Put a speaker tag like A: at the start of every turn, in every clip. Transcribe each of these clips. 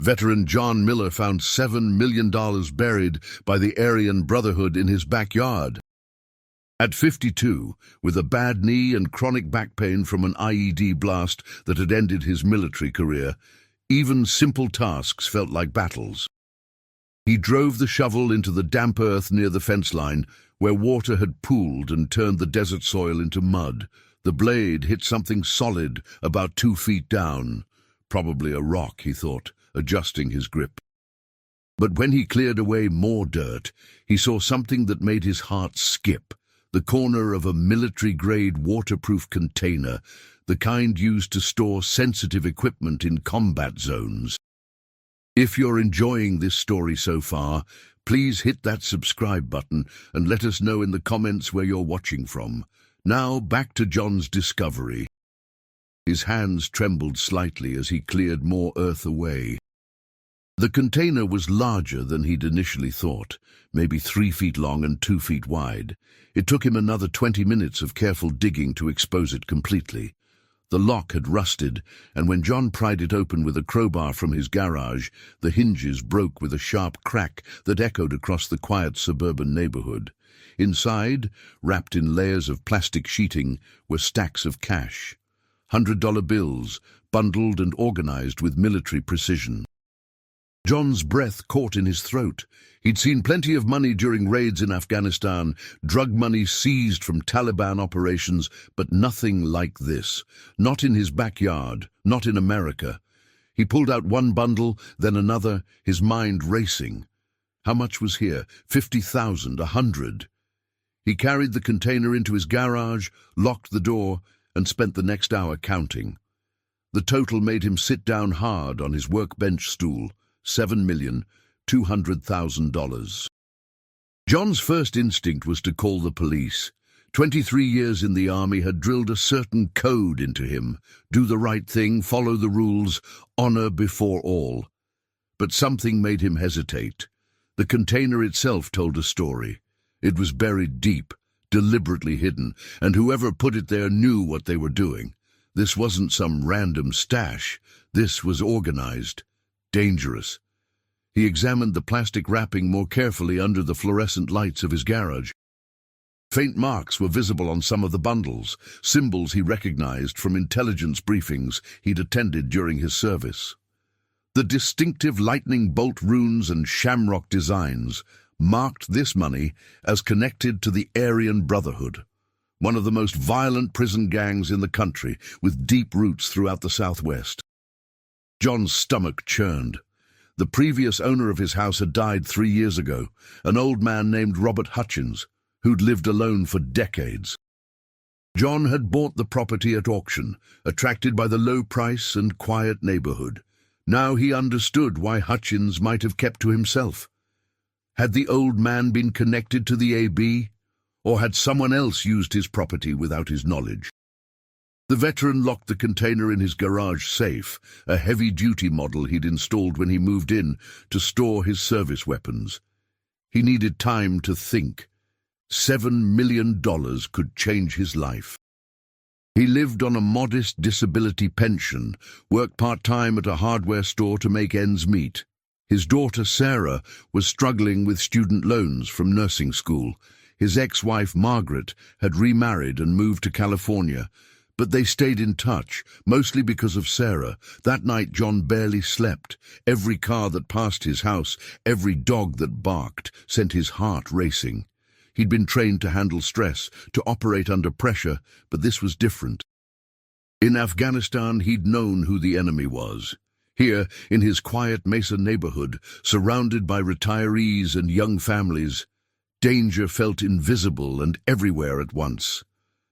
A: Veteran John Miller found $7 million buried by the Aryan Brotherhood in his backyard. At 52, with a bad knee and chronic back pain from an IED blast that had ended his military career, even simple tasks felt like battles. He drove the shovel into the damp earth near the fence line, where water had pooled and turned the desert soil into mud. The blade hit something solid about 2 feet down. Probably a rock, he thought, adjusting his grip. But when he cleared away more dirt, he saw something that made his heart skip. The corner of a military-grade waterproof container, the kind used to store sensitive equipment in combat zones. If you're enjoying this story so far, please hit that subscribe button and let us know in the comments where you're watching from. Now back to John's discovery. His hands trembled slightly as he cleared more earth away. The container was larger than he'd initially thought, maybe 3 feet long and 2 feet wide. It took him another 20 minutes of careful digging to expose it completely. The lock had rusted, and when John pried it open with a crowbar from his garage, the hinges broke with a sharp crack that echoed across the quiet suburban neighborhood. Inside, wrapped in layers of plastic sheeting, were stacks of cash. $100 bills, bundled and organized with military precision. John's breath caught in his throat. He'd seen plenty of money during raids in Afghanistan, drug money seized from Taliban operations, but nothing like this. Not in his backyard, not in America. He pulled out one bundle, then another, his mind racing. How much was here? 50,000, 100. He carried the container into his garage, locked the door, and spent the next hour counting. The total made him sit down hard on his workbench stool. $7,200,000. John's first instinct was to call the police. 23 years in the army had drilled a certain code into him. Do the right thing, follow the rules, honor before all. But something made him hesitate. The container itself told a story. It was buried deep, deliberately hidden, and whoever put it there knew what they were doing. This wasn't some random stash. This was organized. Dangerous. He examined the plastic wrapping more carefully under the fluorescent lights of his garage. Faint marks were visible on some of the bundles, symbols he recognized from intelligence briefings he'd attended during his service. The distinctive lightning bolt runes and shamrock designs marked this money as connected to the Aryan Brotherhood, one of the most violent prison gangs in the country, with deep roots throughout the Southwest. John's stomach churned. The previous owner of his house had died 3 years ago, an old man named Robert Hutchins, who'd lived alone for decades. John had bought the property at auction, attracted by the low price and quiet neighborhood. Now he understood why Hutchins might have kept to himself. Had the old man been connected to the AB, or had someone else used his property without his knowledge? The veteran locked the container in his garage safe, a heavy-duty model he'd installed when he moved in to store his service weapons. He needed time to think. $7 million could change his life. He lived on a modest disability pension, worked part-time at a hardware store to make ends meet. His daughter Sarah was struggling with student loans from nursing school. His ex-wife Margaret had remarried and moved to California, but they stayed in touch, mostly because of Sarah. That night John barely slept. Every car that passed his house, every dog that barked, sent his heart racing. He'd been trained to handle stress, to operate under pressure, but this was different. In Afghanistan, he'd known who the enemy was. Here, in his quiet Mesa neighborhood, surrounded by retirees and young families, danger felt invisible and everywhere at once.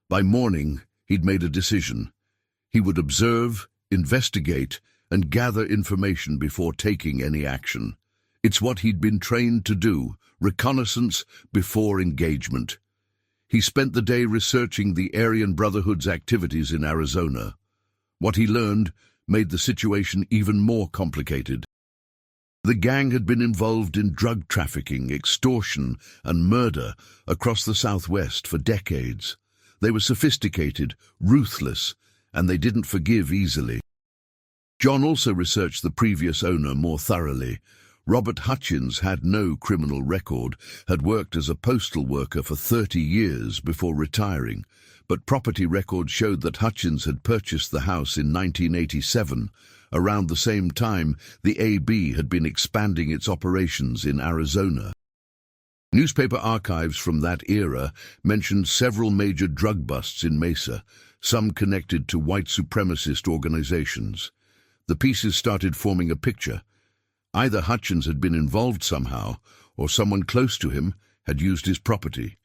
A: By morning, he'd made a decision. He would observe, investigate, and gather information before taking any action. It's what he'd been trained to do, reconnaissance before engagement. He spent the day researching the Aryan Brotherhood's activities in Arizona. What he learned made the situation even more complicated. The gang had been involved in drug trafficking, extortion, and murder across the Southwest for decades. They were sophisticated, ruthless, and they didn't forgive easily. John also researched the previous owner more thoroughly. Robert Hutchins had no criminal record, had worked as a postal worker for 30 years before retiring, but property records showed that Hutchins had purchased the house in 1987. Around the same time, the AB had been expanding its operations in Arizona. Newspaper archives from that era mentioned several major drug busts in Mesa, some connected to white supremacist organizations. The pieces started forming a picture. Either Hutchins had been involved somehow, or someone close to him had used his property.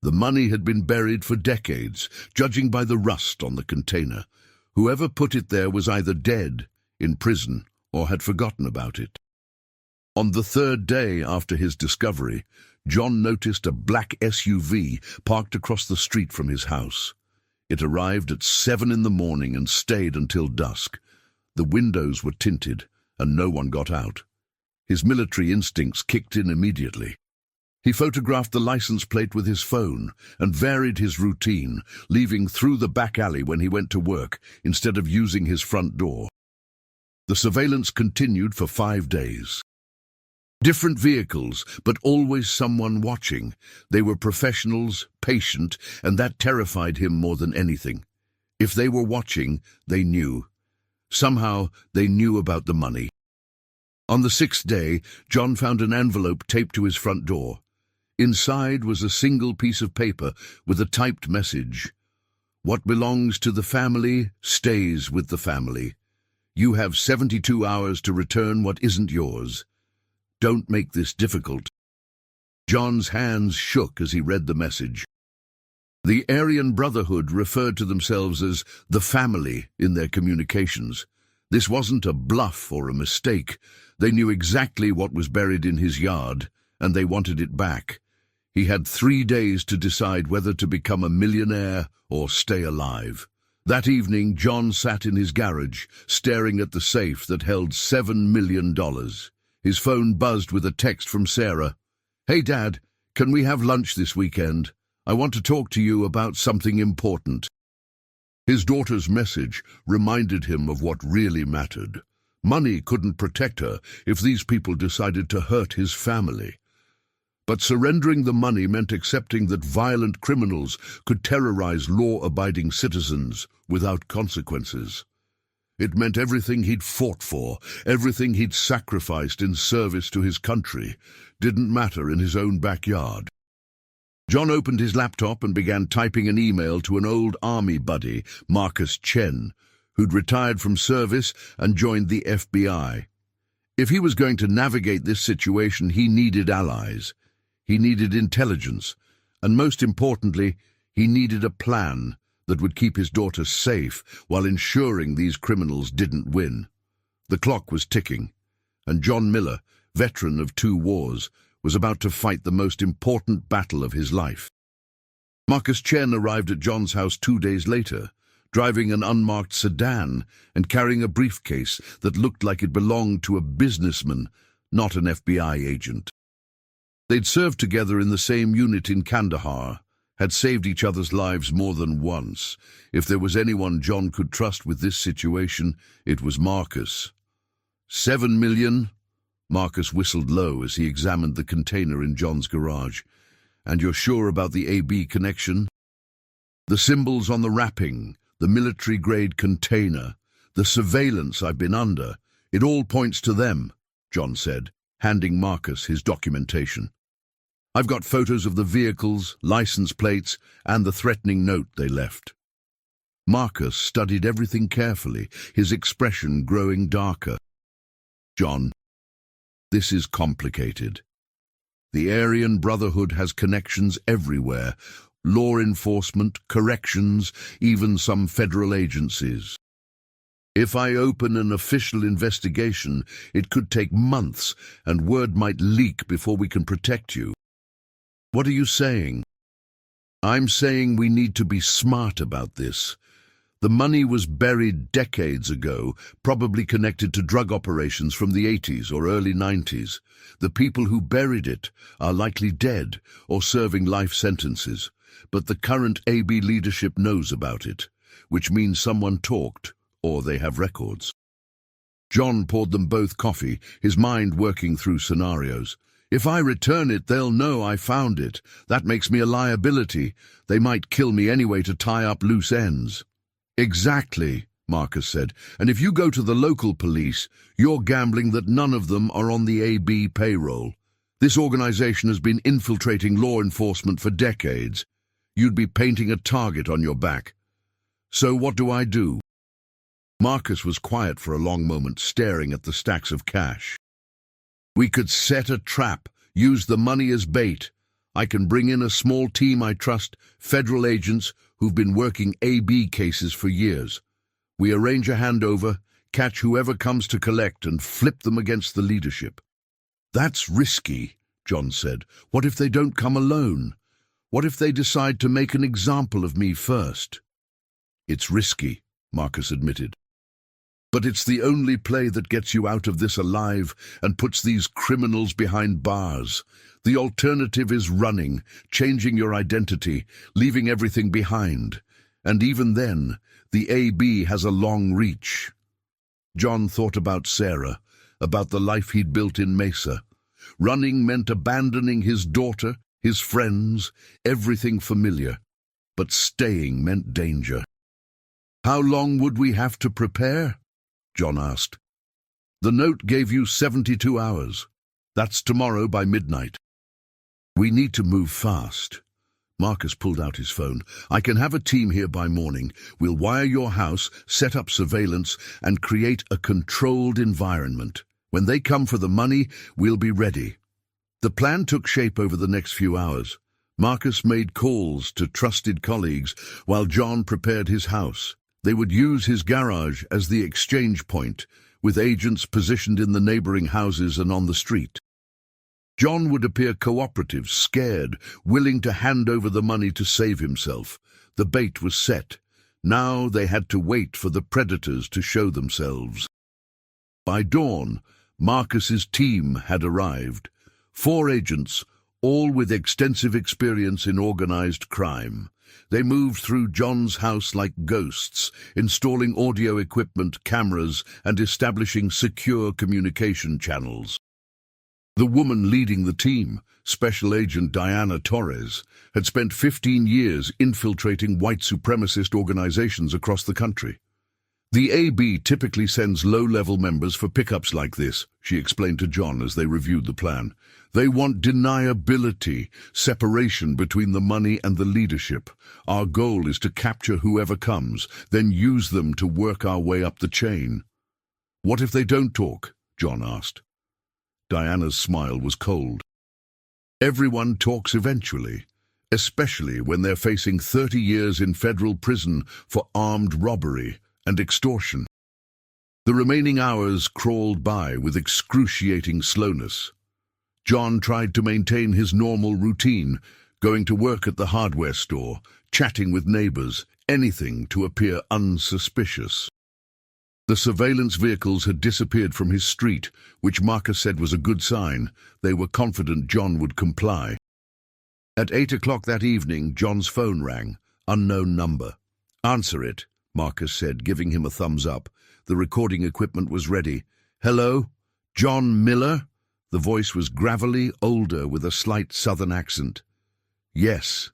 A: The money had been buried for decades, judging by the rust on the container. Whoever put it there was either dead, in prison, or had forgotten about it. On the third day after his discovery, John noticed a black SUV parked across the street from his house. It arrived at 7 in the morning and stayed until dusk. The windows were tinted, and no one got out. His military instincts kicked in immediately. He photographed the license plate with his phone and varied his routine, leaving through the back alley when he went to work instead of using his front door. The surveillance continued for 5 days. Different vehicles, but always someone watching. They were professionals, patient, and that terrified him more than anything. If they were watching, they knew. Somehow, they knew about the money. On the 6th day, John found an envelope taped to his front door. Inside was a single piece of paper with a typed message. "What belongs to the family stays with the family. You have 72 hours to return what isn't yours. Don't make this difficult." John's hands shook as he read the message. The Aryan Brotherhood referred to themselves as the family in their communications. This wasn't a bluff or a mistake. They knew exactly what was buried in his yard, and they wanted it back. He had 3 days to decide whether to become a millionaire or stay alive. That evening, John sat in his garage, staring at the safe that held $7 million. His phone buzzed with a text from Sarah. "Hey, Dad, can we have lunch this weekend? I want to talk to you about something important." His daughter's message reminded him of what really mattered. Money couldn't protect her if these people decided to hurt his family. But surrendering the money meant accepting that violent criminals could terrorize law-abiding citizens without consequences. It meant everything he'd fought for, everything he'd sacrificed in service to his country, didn't matter in his own backyard. John opened his laptop and began typing an email to an old army buddy, Marcus Chen, who'd retired from service and joined the FBI. If he was going to navigate this situation, he needed allies. He needed intelligence, and most importantly, he needed a plan that would keep his daughter safe while ensuring these criminals didn't win. The clock was ticking, and John Miller, veteran of 2 wars, was about to fight the most important battle of his life. Marcus Chen arrived at John's house 2 days later, driving an unmarked sedan and carrying a briefcase that looked like it belonged to a businessman, not an FBI agent. They'd served together in the same unit in Kandahar, had saved each other's lives more than once. If there was anyone John could trust with this situation, it was Marcus. 7 million? Marcus whistled low as he examined the container in John's garage. "And you're sure about the AB connection?" "The symbols on the wrapping, the military-grade container, the surveillance I've been under, it all points to them," John said, handing Marcus his documentation. "I've got photos of the vehicles, license plates, and the threatening note they left." Marcus studied everything carefully, his expression growing darker. "John, this is complicated. The Aryan Brotherhood has connections everywhere, law enforcement, corrections, even some federal agencies. If I open an official investigation, it could take months, and word might leak before we can protect you." "What are you saying?" "I'm saying we need to be smart about this. The money was buried decades ago, probably connected to drug operations from the 80s or early 90s. The people who buried it are likely dead or serving life sentences, but the current AB leadership knows about it, which means someone talked or they have records. John poured them both coffee, his mind working through scenarios. If I return it, they'll know I found it. That makes me a liability. They might kill me anyway to tie up loose ends. Exactly, Marcus said. And if you go to the local police, you're gambling that none of them are on the AB payroll. This organization has been infiltrating law enforcement for decades. You'd be painting a target on your back. So what do I do? Marcus was quiet for a long moment, staring at the stacks of cash. We could set a trap, use the money as bait. I can bring in a small team I trust, federal agents who've been working AB cases for years. We arrange a handover, catch whoever comes to collect and flip them against the leadership. That's risky, John said. What if they don't come alone? What if they decide to make an example of me first? It's risky, Marcus admitted. But it's the only play that gets you out of this alive and puts these criminals behind bars. The alternative is running, changing your identity, leaving everything behind. And even then, the AB has a long reach. John thought about Sarah, about the life he'd built in Mesa. Running meant abandoning his daughter, his friends, everything familiar. But staying meant danger. How long would we have to prepare? John asked. The note gave you 72 hours. That's tomorrow by midnight. We need to move fast. Marcus pulled out his phone. I can have a team here by morning. We'll wire your house, set up surveillance, and create a controlled environment. When they come for the money, we'll be ready. The plan took shape over the next few hours. Marcus made calls to trusted colleagues while John prepared his house. They would use his garage as the exchange point, with agents positioned in the neighboring houses and on the street. John would appear cooperative, scared, willing to hand over the money to save himself. The bait was set. Now they had to wait for the predators to show themselves. By dawn, Marcus's team had arrived. 4 agents, all with extensive experience in organized crime. They moved through John's house like ghosts, installing audio equipment, cameras, and establishing secure communication channels. The woman leading the team, Special Agent Diana Torres, had spent 15 years infiltrating white supremacist organizations across the country. The AB typically sends low-level members for pickups like this, she explained to John as they reviewed the plan. They want deniability, separation between the money and the leadership. Our goal is to capture whoever comes, then use them to work our way up the chain. What if they don't talk? John asked. Diana's smile was cold. Everyone talks eventually, especially when they're facing 30 years in federal prison for armed robbery and extortion. The remaining hours crawled by with excruciating slowness. John tried to maintain his normal routine, going to work at the hardware store, chatting with neighbors, anything to appear unsuspicious. The surveillance vehicles had disappeared from his street, which Marcus said was a good sign. They were confident John would comply. At 8 o'clock that evening, John's phone rang. Unknown number. Answer it, Marcus said, giving him a thumbs up. The recording equipment was ready. Hello? John Miller? The voice was gravelly, older, with a slight southern accent. Yes.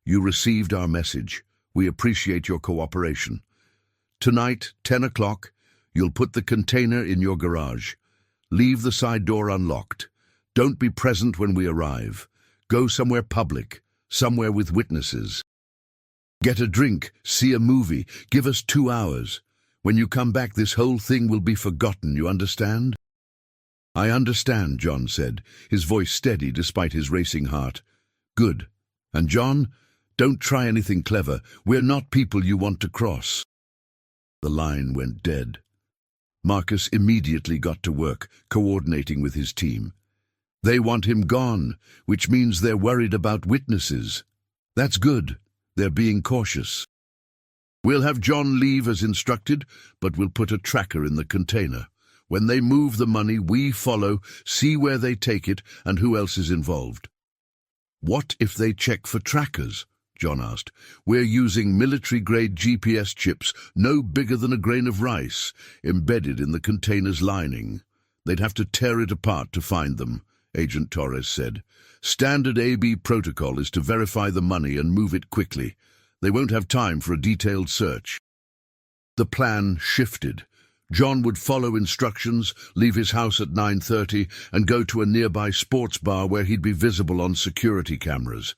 A: You received our message. We appreciate your cooperation. Tonight, 10 o'clock, you'll put the container in your garage. Leave the side door unlocked. Don't be present when we arrive. Go somewhere public, somewhere with witnesses. Get a drink, see a movie, give us 2 hours. When you come back, this whole thing will be forgotten, you understand? I understand, John said, his voice steady despite his racing heart. Good. And John, don't try anything clever. We're not people you want to cross. The line went dead. Marcus immediately got to work, coordinating with his team. They want him gone, which means they're worried about witnesses. That's good. They're being cautious. We'll have John leave as instructed, but we'll put a tracker in the container. When they move the money, we follow, see where they take it and who else is involved. What if they check for trackers? John asked. "We're using military-grade GPS chips no bigger than a grain of rice, embedded in the container's lining. They'd have to tear it apart to find them," Agent Torres said. "Standard AB protocol is to verify the money and move it quickly. They won't have time for a detailed search." The plan shifted. John would follow instructions, leave his house at 9:30, and go to a nearby sports bar where he'd be visible on security cameras.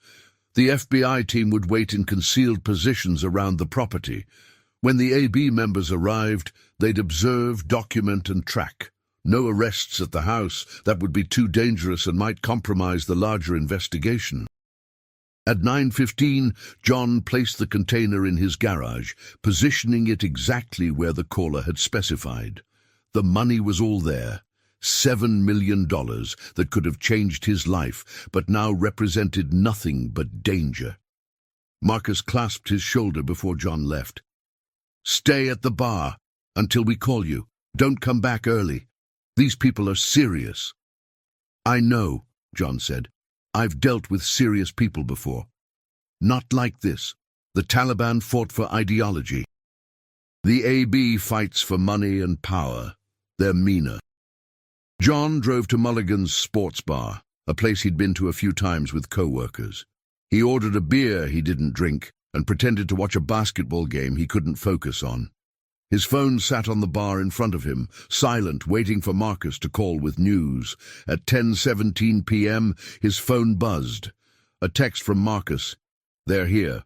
A: The FBI team would wait in concealed positions around the property. When the AB members arrived, they'd observe, document, and track. No arrests at the house. That would be too dangerous and might compromise the larger investigation. At 9:15, John placed the container in his garage, positioning it exactly where the caller had specified. The money was all there. $7 million that could have changed his life, but now represented nothing but danger. Marcus clasped his shoulder before John left. "Stay at the bar until we call you. Don't come back early. These people are serious." "I know," John said. "I've dealt with serious people before. Not like this. The Taliban fought for ideology. The AB fights for money and power. They're meaner." John drove to Mulligan's sports bar, a place he'd been to a few times with co-workers. He ordered a beer he didn't drink and pretended to watch a basketball game he couldn't focus on. His phone sat on the bar in front of him, silent, waiting for Marcus to call with news. At 10:17 p.m., his phone buzzed. A text from Marcus. "They're here.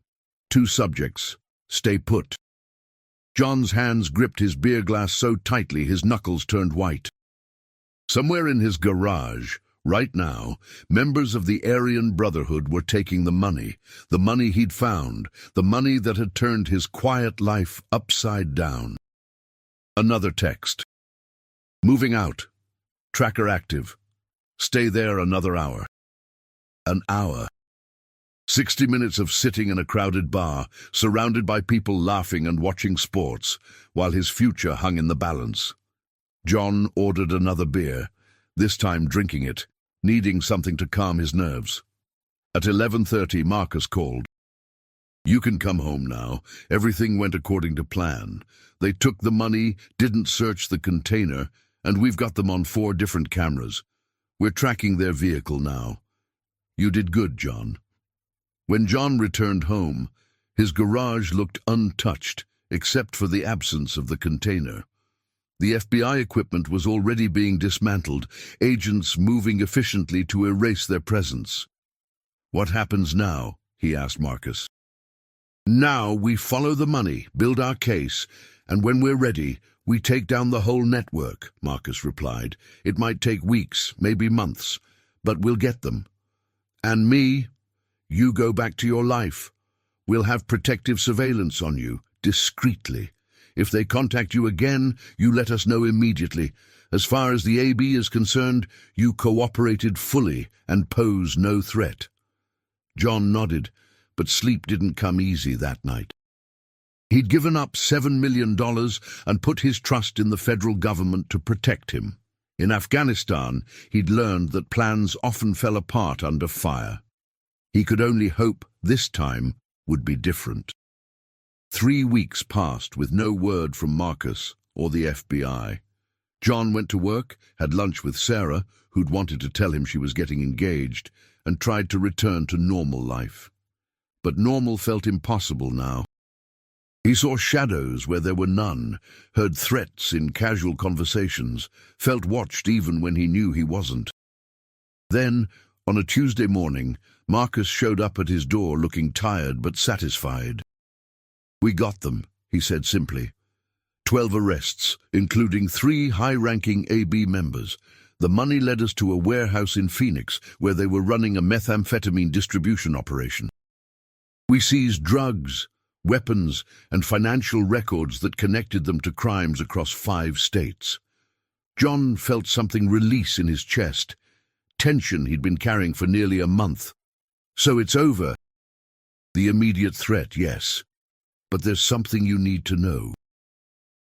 A: 2 subjects. Stay put." John's hands gripped his beer glass so tightly his knuckles turned white. Somewhere in his garage, right now, members of the Aryan Brotherhood were taking the money he'd found, the money that had turned his quiet life upside down. Another text. "Moving out. Tracker active. Stay there another hour." An hour. 60 minutes of sitting in a crowded bar, surrounded by people laughing and watching sports, while his future hung in the balance. John ordered another beer, this time drinking it, needing something to calm his nerves. At 11:30, Marcus called. "You can come home now. Everything went according to plan. They took the money, didn't search the container, and we've got them on 4 different cameras. We're tracking their vehicle now. You did good, John." When John returned home, his garage looked untouched, except for the absence of the container. The FBI equipment was already being dismantled, agents moving efficiently to erase their presence. "What happens now?" he asked Marcus. "Now we follow the money, build our case, and when we're ready, we take down the whole network," Marcus replied. "It might take weeks, maybe months, but we'll get them. And me, you go back to your life. We'll have protective surveillance on you, discreetly. If they contact you again, you let us know immediately. As far as the AB is concerned, you cooperated fully and pose no threat." John nodded, but sleep didn't come easy that night. He'd given up $7 million and put his trust in the federal government to protect him. In Afghanistan, he'd learned that plans often fell apart under fire. He could only hope this time would be different. 3 weeks passed with no word from Marcus or the FBI. John went to work, had lunch with Sarah, who'd wanted to tell him she was getting engaged, and tried to return to normal life. But normal felt impossible now. He saw shadows where there were none, heard threats in casual conversations, felt watched even when he knew he wasn't. Then, on a Tuesday morning, Marcus showed up at his door looking tired but satisfied. "We got them," he said simply. 12 arrests, including 3 high-ranking AB members. The money led us to a warehouse in Phoenix where they were running a methamphetamine distribution operation. We seized drugs, weapons, and financial records that connected them to crimes across 5 states. John felt something release in his chest, tension he'd been carrying for nearly a month. "So it's over." "The immediate threat, yes. But there's something you need to know."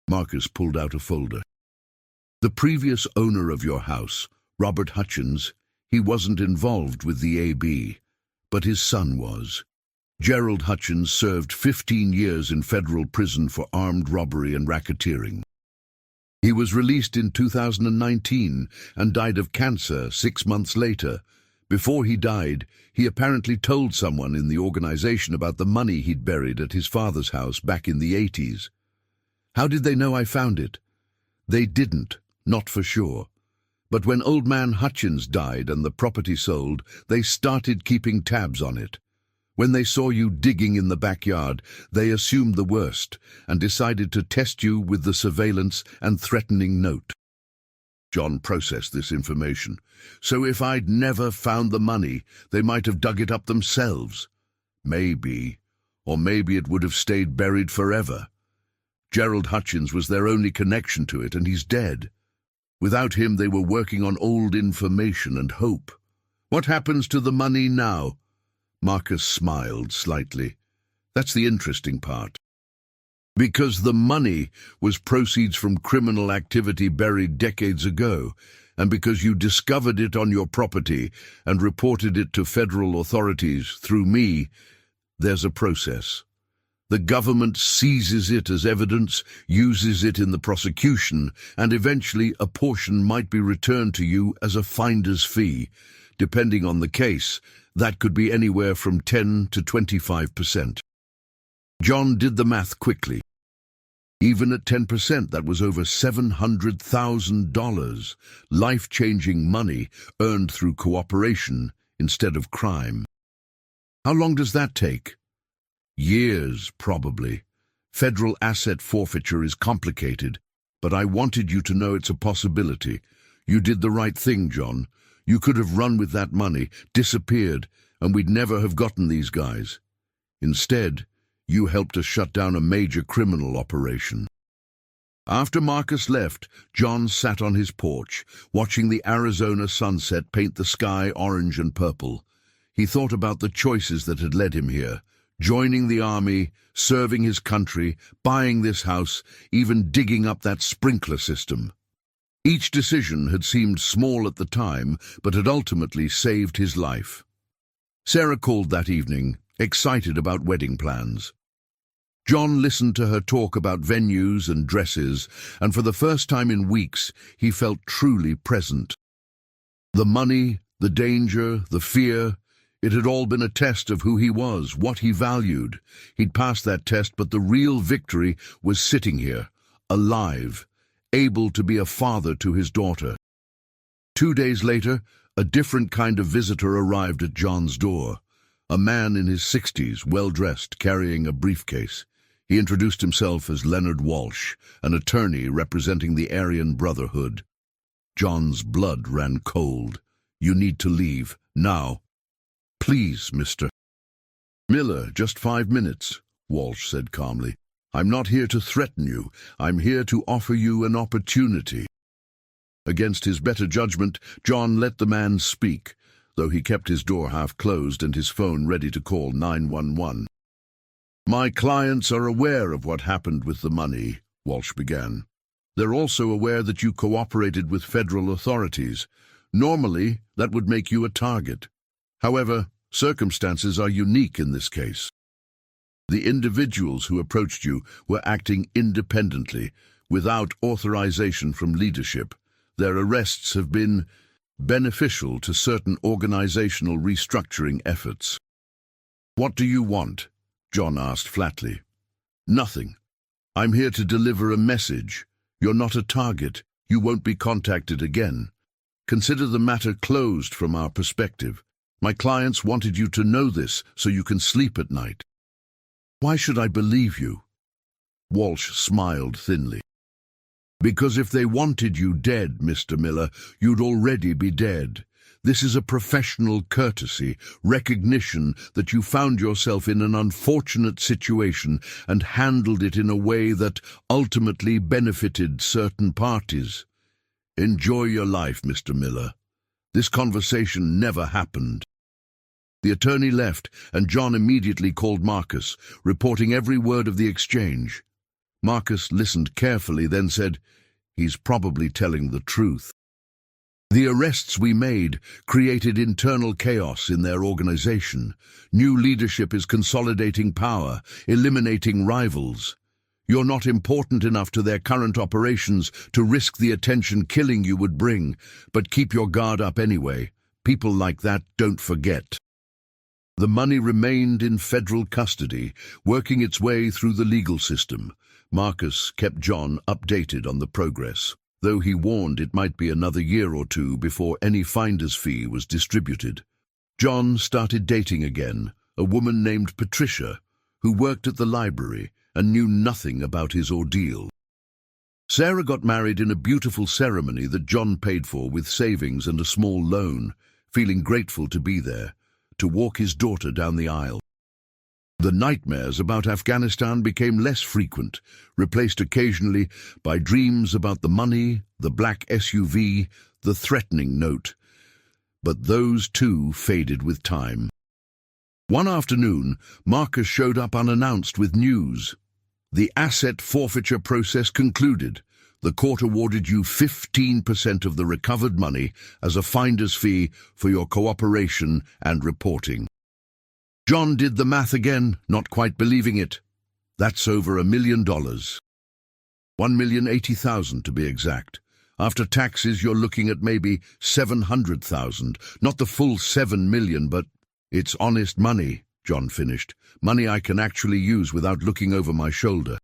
A: Marcus pulled out a folder. "The previous owner of your house, Robert Hutchins, he wasn't involved with the AB, but his son was. Gerald Hutchins served 15 years in federal prison for armed robbery and racketeering. He was released in 2019 and died of cancer 6 months later. Before he died, he apparently told someone in the organization about the money he'd buried at his father's house back in the 80s. How did they know I found it? They didn't, not for sure. But when old man Hutchins died and the property sold, they started keeping tabs on it. When they saw you digging in the backyard, they assumed the worst and decided to test you with the surveillance and threatening note. John processed this information. So if I'd never found the money, they might have dug it up themselves. Maybe. Or maybe it would have stayed buried forever. Gerald Hutchins was their only connection to it, and he's dead. Without him, they were working on old information and hope. What happens to the money now? Marcus smiled slightly. That's the interesting part. Because the money was proceeds from criminal activity buried decades ago, and because you discovered it on your property and reported it to federal authorities through me, there's a process. The government seizes it as evidence, uses it in the prosecution, and eventually a portion might be returned to you as a finder's fee. Depending on the case, that could be anywhere from 10 to 25%. John did the math quickly. Even at 10%, that was over $700,000, life-changing money earned through cooperation instead of crime. How long does that take? Years, probably. Federal asset forfeiture is complicated, but I wanted you to know it's a possibility. You did the right thing, John. You could have run with that money, disappeared, and we'd never have gotten these guys. Instead, you helped us shut down a major criminal operation. After Marcus left, John sat on his porch, watching the Arizona sunset paint the sky orange and purple. He thought about the choices that had led him here. Joining the army, serving his country, buying this house, even digging up that sprinkler system. Each decision had seemed small at the time, but had ultimately saved his life. Sarah called that evening, excited about wedding plans. John listened to her talk about venues and dresses, and for the first time in weeks, he felt truly present. The money, the danger, the fear, it had all been a test of who he was, what he valued. He'd passed that test, but the real victory was sitting here, alive, able to be a father to his daughter. 2 days later, a different kind of visitor arrived at John's door. A man in his 60s, well-dressed, carrying a briefcase. He introduced himself as Leonard Walsh, an attorney representing the Aryan Brotherhood. John's blood ran cold. You need to leave, now. Please, Mr. Miller, just 5 minutes, Walsh said calmly. I'm not here to threaten you. I'm here to offer you an opportunity. Against his better judgment, John let the man speak, though he kept his door half closed and his phone ready to call 911. My clients are aware of what happened with the money, Walsh began. They're also aware that you cooperated with federal authorities. Normally, that would make you a target. However, circumstances are unique in this case. The individuals who approached you were acting independently, without authorization from leadership. Their arrests have been beneficial to certain organizational restructuring efforts. What do you want? John asked flatly. Nothing. I'm here to deliver a message. You're not a target. You won't be contacted again. Consider the matter closed from our perspective. My clients wanted you to know this so you can sleep at night. Why should I believe you? Walsh smiled thinly. Because if they wanted you dead, Mr. Miller, you'd already be dead. This is a professional courtesy, recognition that you found yourself in an unfortunate situation and handled it in a way that ultimately benefited certain parties. Enjoy your life, Mr. Miller. This conversation never happened. The attorney left, and John immediately called Marcus, reporting every word of the exchange. Marcus listened carefully, then said, "He's probably telling the truth." The arrests we made created internal chaos in their organization. New leadership is consolidating power, eliminating rivals. You're not important enough to their current operations to risk the attention killing you would bring, but keep your guard up anyway. People like that don't forget. The money remained in federal custody, working its way through the legal system. Marcus kept John updated on the progress, though he warned it might be another year or two before any finder's fee was distributed. John started dating again, a woman named Patricia, who worked at the library and knew nothing about his ordeal. Sarah got married in a beautiful ceremony that John paid for with savings and a small loan, feeling grateful to be there, to walk his daughter down the aisle. The nightmares about Afghanistan became less frequent, replaced occasionally by dreams about the money, the black SUV, the threatening note. But those too faded with time. One afternoon, Marcus showed up unannounced with news. The asset forfeiture process concluded. The court awarded you 15% of the recovered money as a finder's fee for your cooperation and reporting. John did the math again, not quite believing it. That's over $1 million. $1,080,000 to be exact. After taxes, you're looking at maybe $700,000. Not the full $7 million, but it's honest money, John finished. Money I can actually use without looking over my shoulder.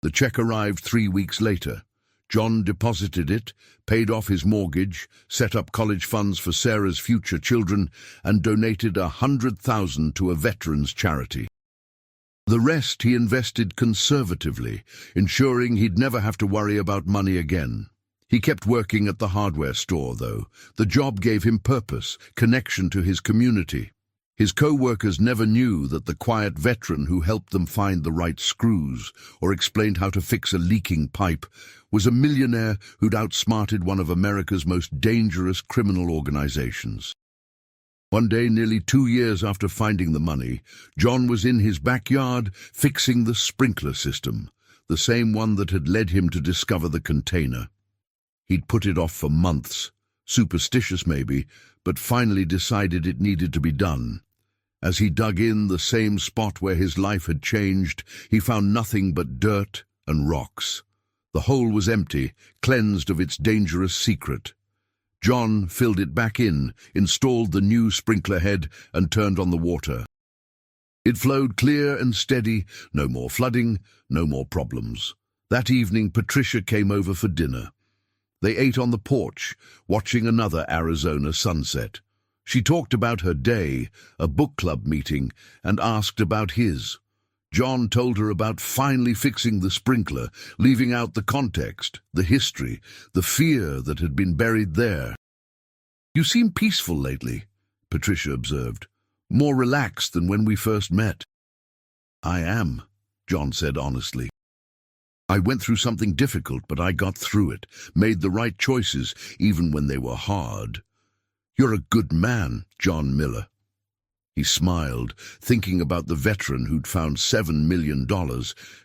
A: The check arrived 3 weeks later. John deposited it, paid off his mortgage, set up college funds for Sarah's future children, and donated $100,000 to a veterans charity. The rest he invested conservatively, ensuring he'd never have to worry about money again. He kept working at the hardware store, though. The job gave him purpose, connection to his community. His co-workers never knew that the quiet veteran who helped them find the right screws or explained how to fix a leaking pipe was a millionaire who'd outsmarted one of America's most dangerous criminal organizations. One day, nearly 2 years after finding the money, John was in his backyard fixing the sprinkler system, the same one that had led him to discover the container. He'd put it off for months, superstitious maybe, but finally decided it needed to be done. As he dug in the same spot where his life had changed, he found nothing but dirt and rocks. The hole was empty, cleansed of its dangerous secret. John filled it back in, installed the new sprinkler head, and turned on the water. It flowed clear and steady, no more flooding, no more problems. That evening, Patricia came over for dinner. They ate on the porch, watching another Arizona sunset. She talked about her day, a book club meeting, and asked about his. John told her about finally fixing the sprinkler, leaving out the context, the history, the fear that had been buried there. "You seem peaceful lately," Patricia observed. "More relaxed than when we first met." "I am," John said honestly. "I went through something difficult, but I got through it, made the right choices, even when they were hard." "You're a good man, John Miller." He smiled, thinking about the veteran who'd found $7 million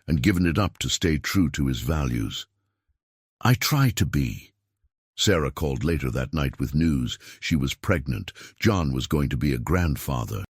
A: and given it up to stay true to his values. "I try to be." Sarah called later that night with news. She was pregnant. John was going to be a grandfather.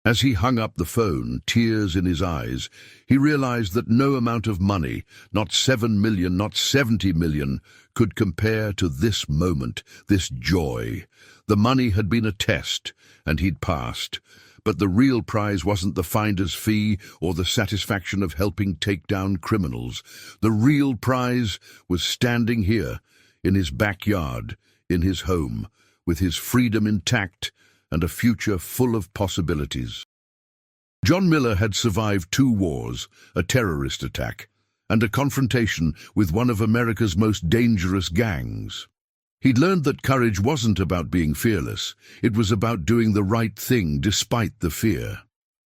A: As he hung up the phone, tears in his eyes, he realized that no amount of money, not 7 million, not 70 million, could compare to this moment, this joy. The money had been a test, and he'd passed. But the real prize wasn't the finder's fee or the satisfaction of helping take down criminals. The real prize was standing here, in his backyard, in his home, with his freedom intact and a future full of possibilities. John Miller had survived 2 wars, a terrorist attack, and a confrontation with one of America's most dangerous gangs. He'd learned that courage wasn't about being fearless. It was about doing the right thing despite the fear.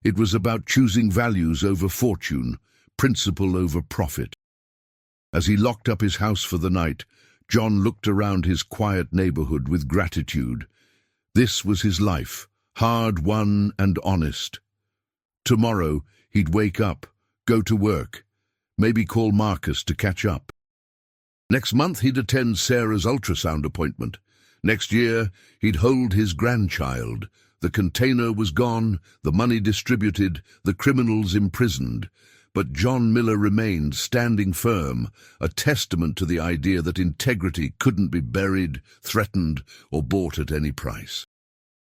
A: It was about choosing values over fortune, principle over profit. As he locked up his house for the night, John looked around his quiet neighborhood with gratitude. This was his life, hard-won and honest. Tomorrow, he'd wake up, go to work, maybe call Marcus to catch up. Next month he'd attend Sarah's ultrasound appointment. Next year he'd hold his grandchild. The container was gone, the money distributed, the criminals imprisoned. But John Miller remained standing firm, a testament to the idea that integrity couldn't be buried, threatened, or bought at any price.